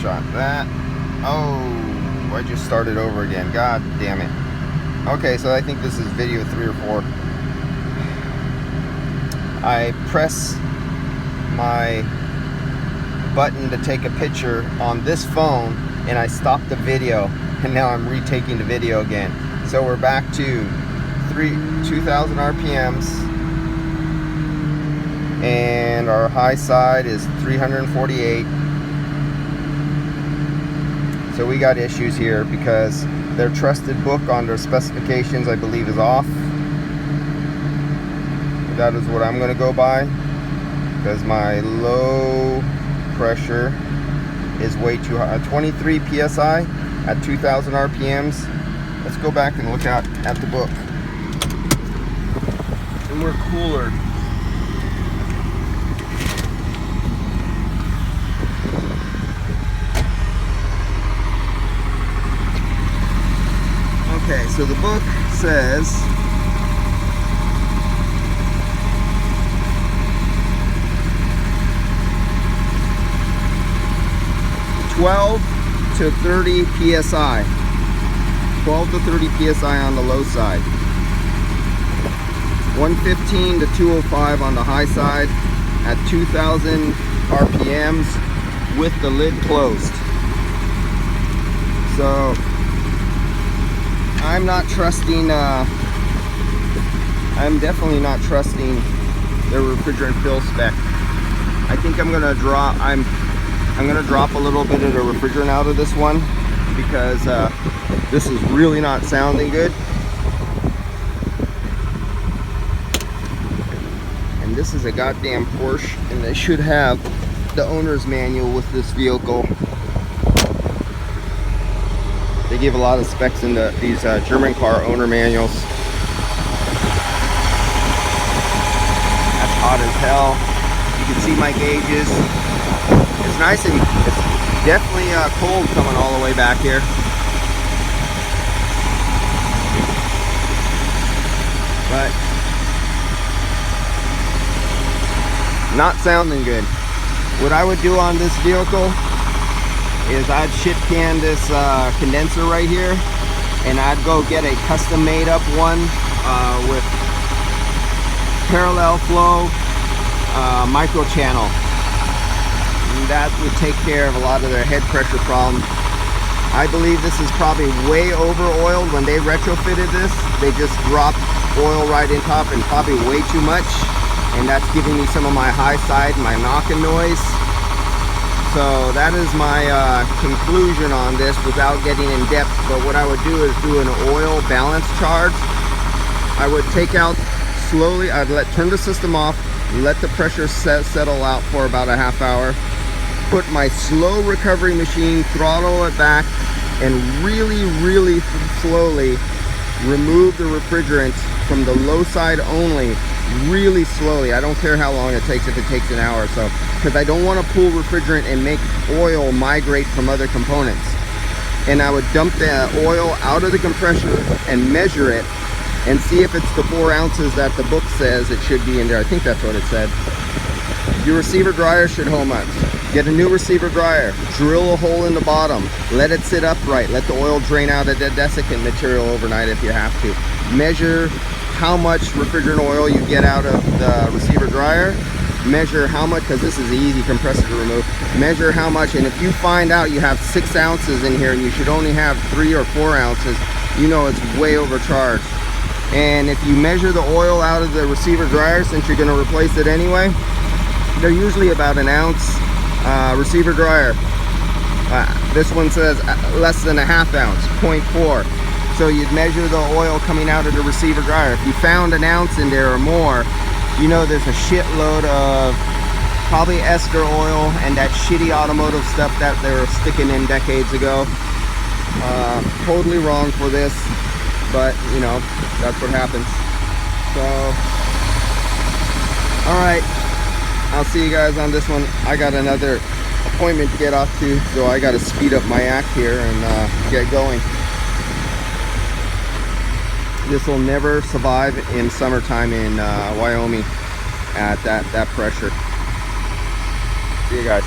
Shot that. Oh, I just started over again. God damn it. Okay, so I think this is video 3 or 4. I press my button to take a picture on this phone and I stopped the video, and now I'm retaking the video again. So we're back to 2,000 RPMs, and our high side is 348. So we got issues here because their trusted book on their specifications, I believe, is off. That is what I'm going to go by, because my low pressure is way too high. 23 psi at 2,000 RPMs. Let's go back and look at the book. And we're cooler. Okay, so the book says 12 to 30 psi. 12 to 30 psi on the low side. 115 to 205 on the high side at 2,000 RPMs with the lid closed. So I'm not trusting, I'm definitely not trusting their refrigerant fill spec. I think I'm gonna drop, I'm gonna drop a little bit of the refrigerant out of this one, because this is really not sounding good. And this is a goddamn Porsche, and they should have the owner's manual with this vehicle. They give a lot of specs in these German car owner manuals. That's hot as hell. You can see my gauges. It's nice, and it's definitely cold coming all the way back here. But not sounding good. What I would do on this vehicle is I'd shit can this condenser right here, and I'd go get a custom made up one with parallel flow microchannel. And that would take care of a lot of their head pressure problems. I believe this is probably way over oiled. When they retrofitted this, they just dropped oil right in top, and probably way too much, and that's giving me some of my high side, my knocking noise. So that is my conclusion on this without getting in depth. But what I would do is do an oil balance charge. I would take out slowly, I'd turn the system off, let the pressure settle out for about a half hour, put my slow recovery machine, throttle it back, and really slowly remove the refrigerant from the low side only, really slowly. I don't care how long it takes, if it takes an hour or so, because I don't want to pull refrigerant and make oil migrate from other components. And I would dump the oil out of the compressor and measure it and see if it's the 4 ounces that the book says it should be in there. I think that's what it said. Your receiver dryer should hold up. Get a new receiver dryer, drill a hole in the bottom, let it sit upright, let the oil drain out of the desiccant material overnight if you have to. Measure how much refrigerant oil you get out of the receiver dryer. Measure how much, because this is an easy compressor to remove. Measure how much, and if you find out you have 6 ounces in here and you should only have 3 or 4 ounces, you know it's way overcharged. And if you measure the oil out of the receiver dryer, since you're going to replace it anyway, they're usually about an ounce. Receiver dryer, this one says less than a half ounce, 0.4. So you'd measure the oil coming out of the receiver dryer. If you found an ounce in there or more, you know there's a shitload of probably ester oil and that shitty automotive stuff that they were sticking in decades ago. Totally wrong for this, but you know, that's what happens. So, all right, I'll see you guys on this one. I got another appointment to get off to, so I got to speed up my act here and get going. This will never survive in summertime in Wyomi at that pressure. See you guys.